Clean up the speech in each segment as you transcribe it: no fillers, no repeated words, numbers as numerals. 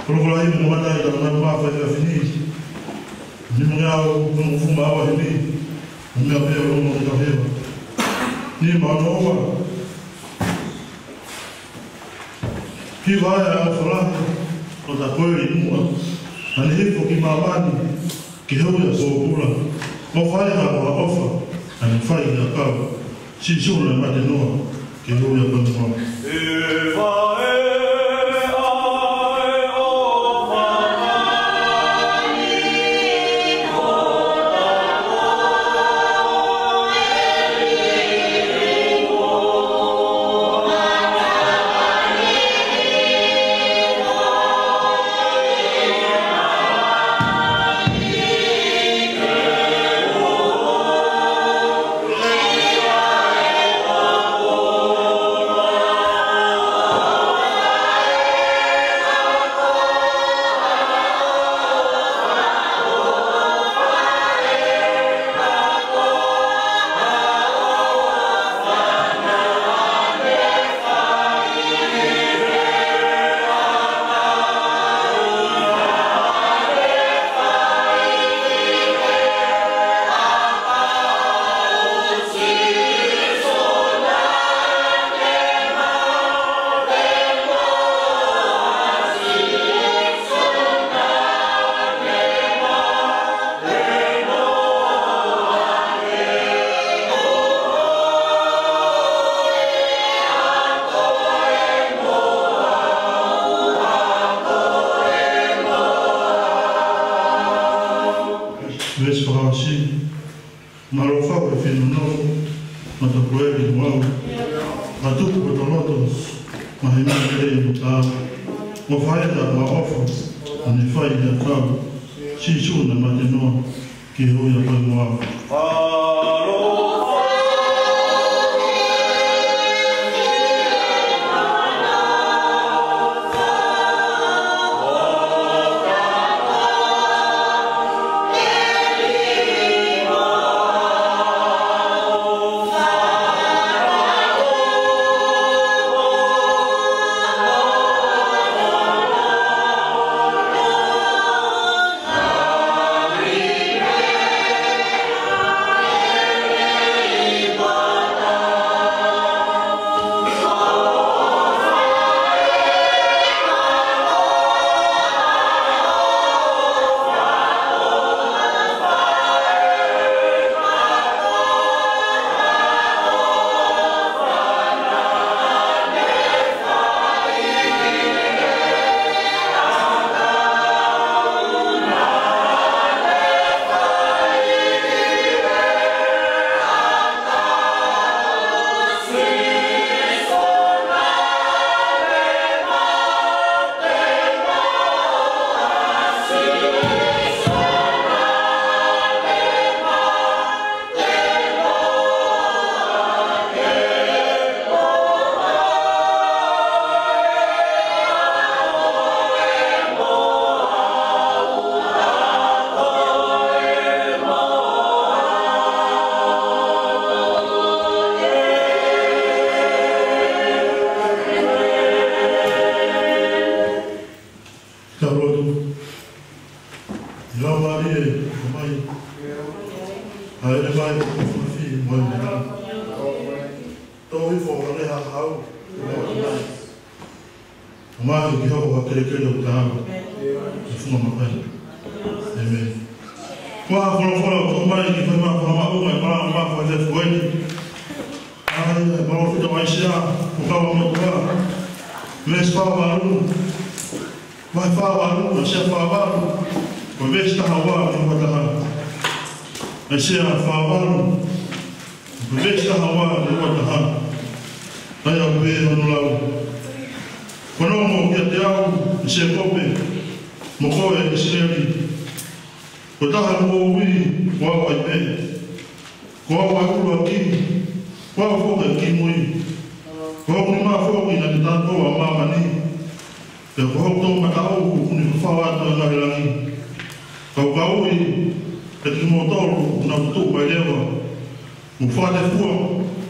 Kalau ini mana yang dalam apa yang ini, ni mengau mengfuma awal ini, mengapa yang orang tak hebat. Ni mana orang? Kita yang orang tak boleh semua. Ani hipo kimamani, kihau ya sokula. Mafai apa ofa, ani fai ya kau. Si juna madenoa, kihau ya penuh.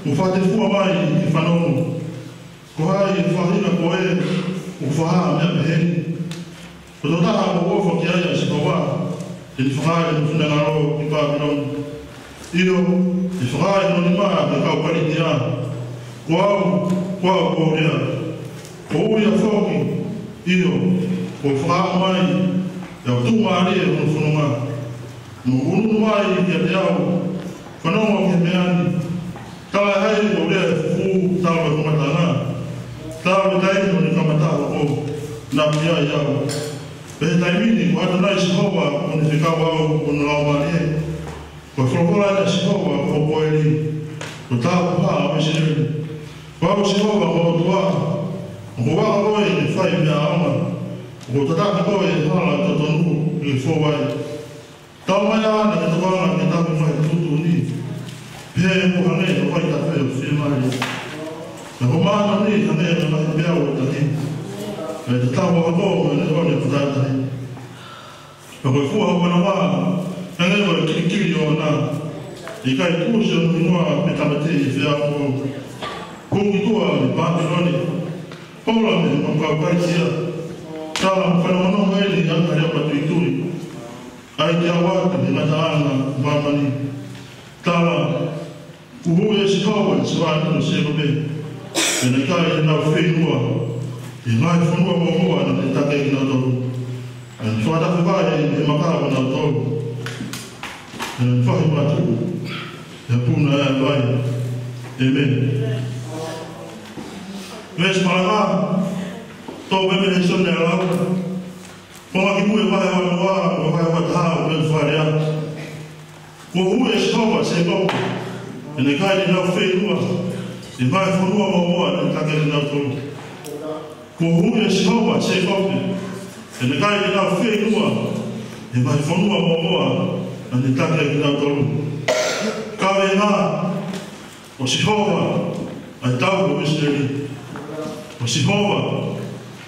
Mufate fua mai ifanono. Kohai fahina koe ufaha mea meheni. Kutotaka kuofa kiaja sipawa, ilifahari mfunda ngaro kipa bilon. Iyo, ilifahari nonima kika ukalitia. Kwao korea. Kouya foki, iyo, kufahamu mai, ya utuma alie unufunuma. Mungu mai ya yao, fanoma kemeani. Kala hai korea fufu tawa kumatana. Tawa dai ni kama tawa na pia yao. Betamini kwa Adonai Shihova unifika wao unalawalie. Kwa frokola ya Shihova kwa kweli. Utakuwa ameshiriki. Kwa Shihova kwa dua. Kwa roho ni fai ya ama. Kwa tataka kwa hala totonu ilifowai. Kama ya na kitakuwa na kitabu mai tutu ni. Pe kwa hane kwa itape ufimali. Na kwa maana ni hane na mahibia utani. Tutawa hapo na kutata. Kwa kuwa wana wao ngelo kikiliona ikaikuja nunua metamati vya kuitoa Babiloni. Paulo amemkabatia kama mfano mweli angalia kwa tuituri. Aidia watu ni mataana mamani. Kama uhuye shikawa swali nusebe. Enakai na feinua. Ingai funua mwa na nitake kinado. Tuada kubaya ni makao na tolo. Fahimu watu. Yapuna ya bai. Amen. Wes malama. Tobe benson na lao. Kwa kibuye baya wa tao benfaria. Kwa huye shikawa seko. Enakai na feinua. Ingai funua mwa na nitake kinado. Kwa huye shikawa seko. Enakai na feinua. Ingai funua mwa na nitake kinado. Kawe na Shihova atau misteri. Shihova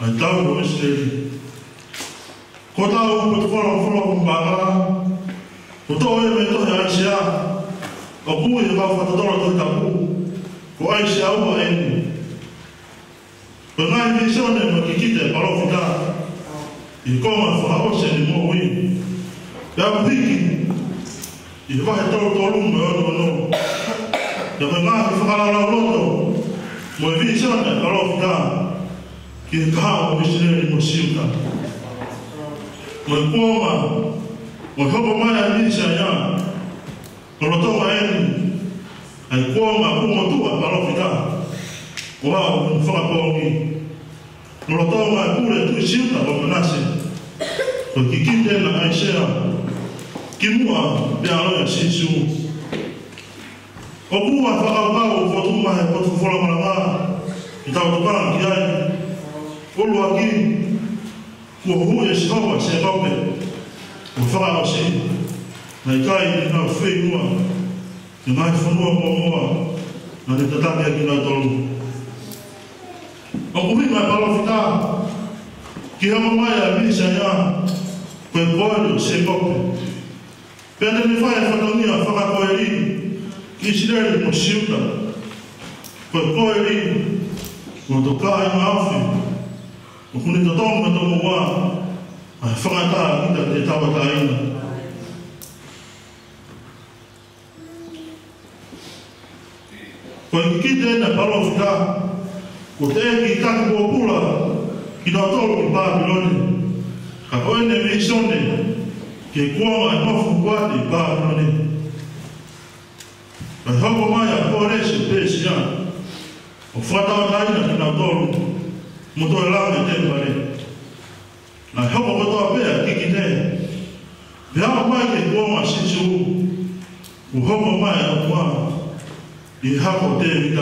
atau misteri. Kota ukutfolo mbanga. Kutoe meto ya Asia. Oku ya fatodoro tabu. Ko Asia au eni. Pengai visione makikite parofita. Ikoma faose ni mowi. Ya biki. Iba tolo no. Ya mengahi fakala loto. Mwevishana alofika. Kikao mishineni mshimka. Mwekoma. Mwehobo maya misha ya. Loto maeni. Aikoma kumotua alofika. Wao mfaka pongi. Loto kule tushimka kwa manasi. Kwa kikinde na Aisha. Kimua bialo ya shishu. Okuwa fakao fotuma potufola malama. Itautokana kiai. Uluaki. Kuhuye shikawa sekope. Ufaka osi. Na ikai na feinua. Ngai funua momoa. Na nitatake kina tolu. Okumi parofita. Kihama maya misha ya. Kwe boyo sekope. Pende nifaya fatonia faka koeli. Kisireli mshimta. Kwa koeli. Motokai maafi. Ukuni totonga tomowa. Faka taa kita tetawa taina. Kwa kikite na parofita. Kuteki kaki kuopula. Kinatolo Babiloni. Kakoene mishone. Kikuwa anofu kwati Babiloni. Hapo maya koreshe pesi ya. Ufuata wataina kinatolo. Muto elame tembale. Na hapo kotoa pea kikite. Biao maya kikuwa shishu. Uhopo maya kwa. Ihapo tevita.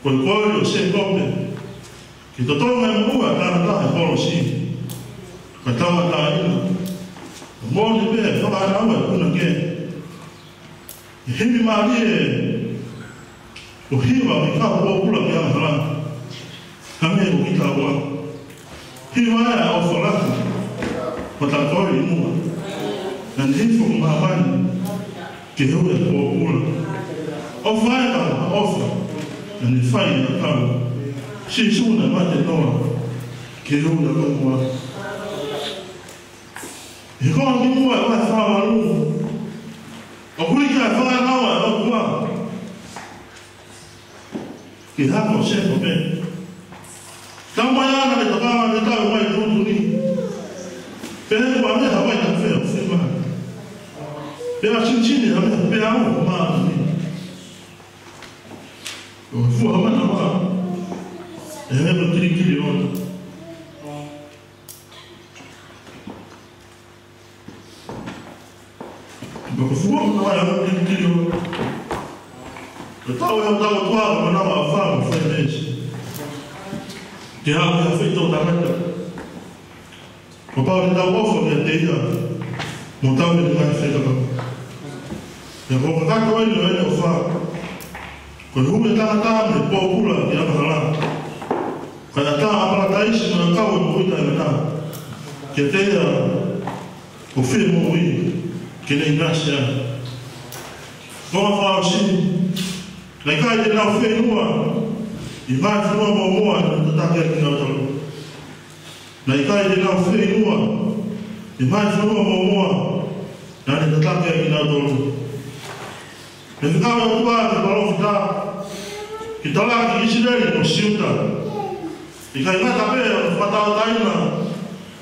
Kwa kweli usekope. Kitotonga mkua kanataha kolosi. Katawa taina. Mboni pea faka anawe kuna ke. Hivi malie uhiwa mikao kula kia mhala kame ukitawa hiwa ya ofolaki watakori mua na ndifo mhabani kihewe kwa kula ofaya kama ofa na nifai na kawa shishuna mate noa kihewe kwa mua E kong ki mua e wha walu. O kui kia wha nawa e o kua. Ki hako se ko me. Tau mai ana me takawa me tau mai tutu ni. Pēne wa me hawai ta whea whi maha. Pēa chinchini ha me pēa au maha ni. O fua mana wa. E heba kiri ona. Bako fua mana wa e heba kiri ona. E tau e o tau tuaga mana wa a whama whai nesi. Te hao kia whito tamata. Ko pao te tau ofa mea te ia. Mo tau e te mai whetaka. Ia ko kakato ene o ene o wha. Ko te hume tātā me pōpura ki amahala. Ka ia tā apara taisi na kau e mo ita e mena. Kia te ia ko whie mo ui. Ke nei nasi a. Konga whao si. Nei kai te nau whie nua. I mai whanua mo moa na te take ki ngā tolu. Nei kai te nau whie nua. I mai whanua mo moa na te take ki ngā tolu. Me whikawe o tua te parofi tā. Ki tala ki Israeli mo siuta. I kai ngata pēr o whatau taina.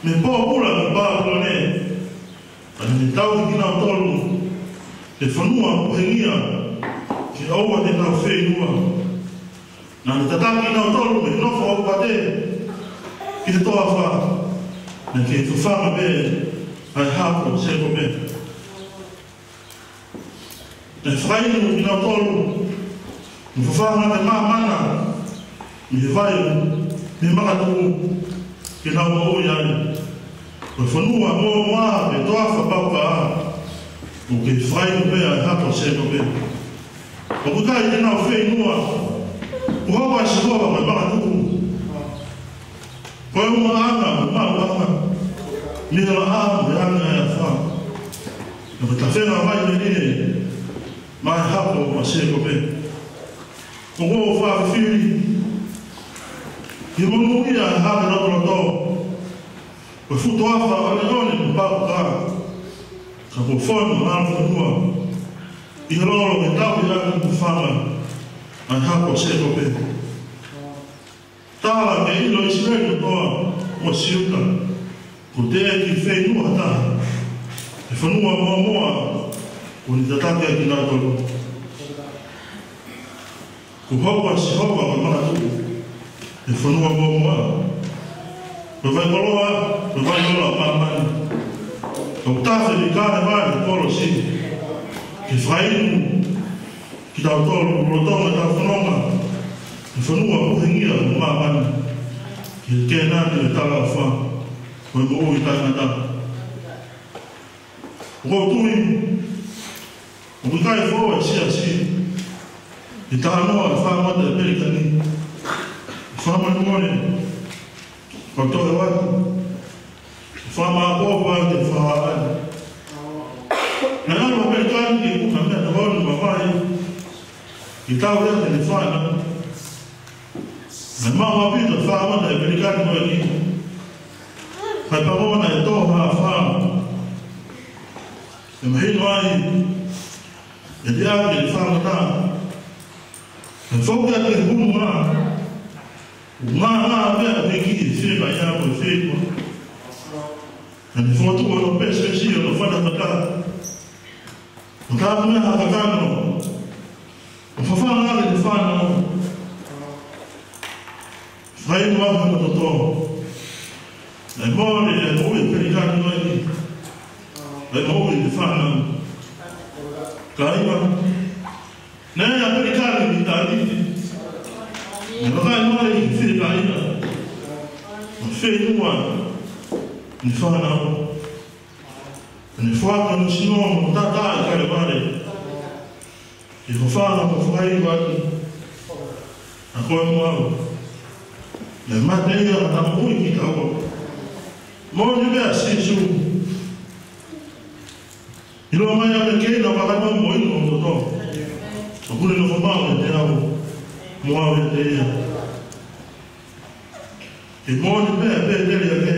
Me pōpura ki pāpura ne. Ani me tau ki ngā tolu. Te whanua o hengia. Ki aua te nau whie nua. Nā ni tataki nau tolu me nofo au pate. Ki te toa wha. Na ki e whawhanga pē. Ai hako seko pē. E whainu ki nau tolu. Ni whawhanga te mana. Mi he vai. Mi makatu. Ki nau mau iai. Ko whanua mo maa pe toa whapauka a. O ke whainu pē ai hako seko pē. O kukai te nau whenua. Uhawa e sihoa mai makatu. Koe uma anga, mau anga. Mihela anga, me anga e a wha. Na me ta whenga mai me nine. Mai hapo ma seko pe. O ngō whawhiwhiri. I monu ia e hape rakura tō. Koe futo awha ane noni mu pāpu kā. Ka ko whonu āna whanua. I roro me tau i āna ku whanga. Ai hapo seko pe. Tāla ke ilo Israeli toa o siuta. Ko te e ki whenua tā. E whanua moa moa. Ko ni tatake ki nā tolu. Ko haua si haua ka mana tuku. E whanua moa moa. Ko vai koloa, ko vai lola pāmani. Ko tāwhi ni kāne vāre polo si. Ke whainu. Ki tau tolu, rotonga tau whanonga. I whanua o hengia o māmani. Ki e kē nāni e tala o wha. Ko e mo i taina tā. O kou tui. O kui kai whoa e sia si. I tā noa e whamata e perikani. I whamani mone. Ko tohe watu. I whama apōpua te whaai. Nā anu a perikani ki kuna mea te honu ma whai. I tau rea te ne whaina. Me mau apita whamata e perikani mo e ki. Kai pamona e tōha a whama. E mahino ai. E te ake ni whamata. E whaukia te hunu ngā. Ngā mea me ki e whema i ako e whekua. E ni whotua no pēspesi o no whanakata. O tāpu mea hakakano. O whawhanga ni whanau. Whainu aku na toto. E mōre e hui perikani noi ni. E hui ni whanau. Ka iwa. Nei a perikani ni tātiti. E wakai mōre i whirika ina. O whenua ni whanau. E ni whaka ni sinoa mo tata i kare ware. I whawhanga mo whai waki. A koe moau. E matei a tamu ui ki taua. Mōni mea sisu. I loa mai a me keina whakama mo ino o toto. A kure no whamau e te au. Moau e te ia. E mōni mea pē teri a ke.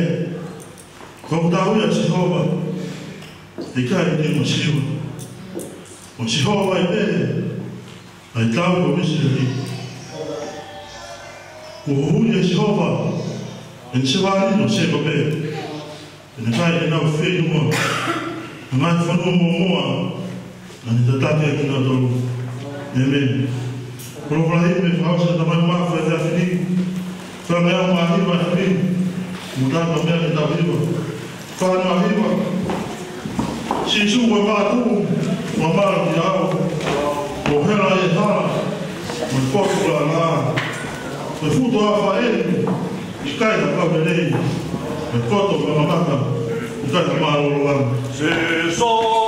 Kau tau ia si hova. e kai ni mo siwa o si ho vai pe ai tau ko misiri ko hu ye si ho va en se va ni no se ko pe en kai na fe no ma fa no mo ani tata ke na do amen pro vai me fa sa da ma fa da fini fa me ma ni ma fini mudar no me da vivo fa no vivo si su wa ma tu wa ma ya o hera e ta mo poco la la me futo a fa e kai da pa bene me foto ma ma ka kai ma lo la se so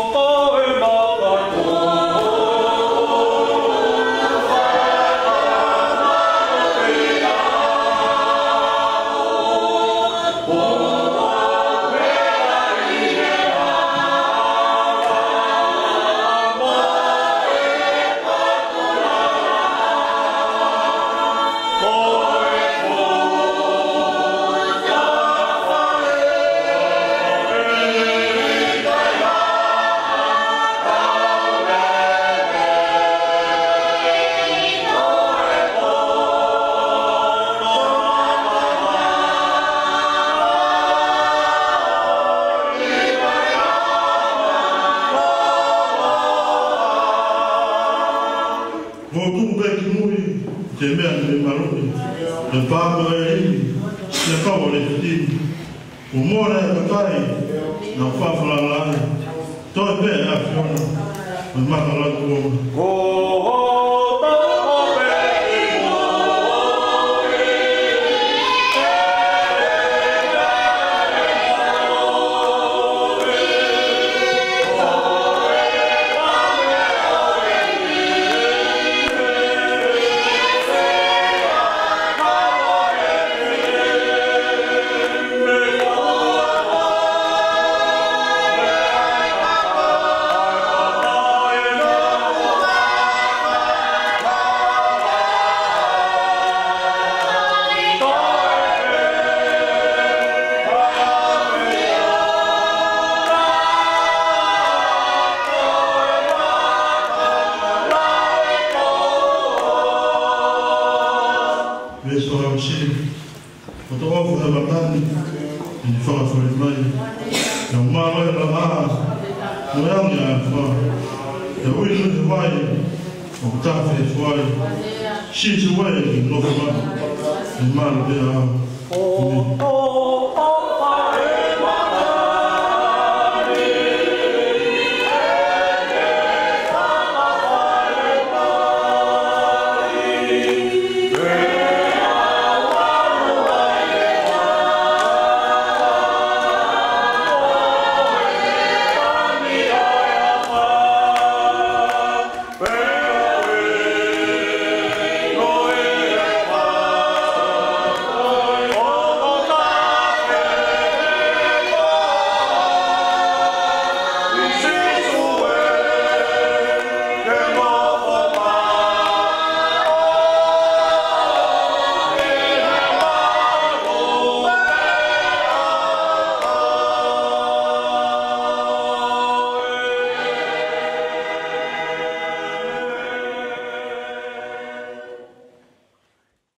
e ma le papa e le cavo le fitini o mora e kai na fa la la to be a fiona ma ma la ko She's away in North America.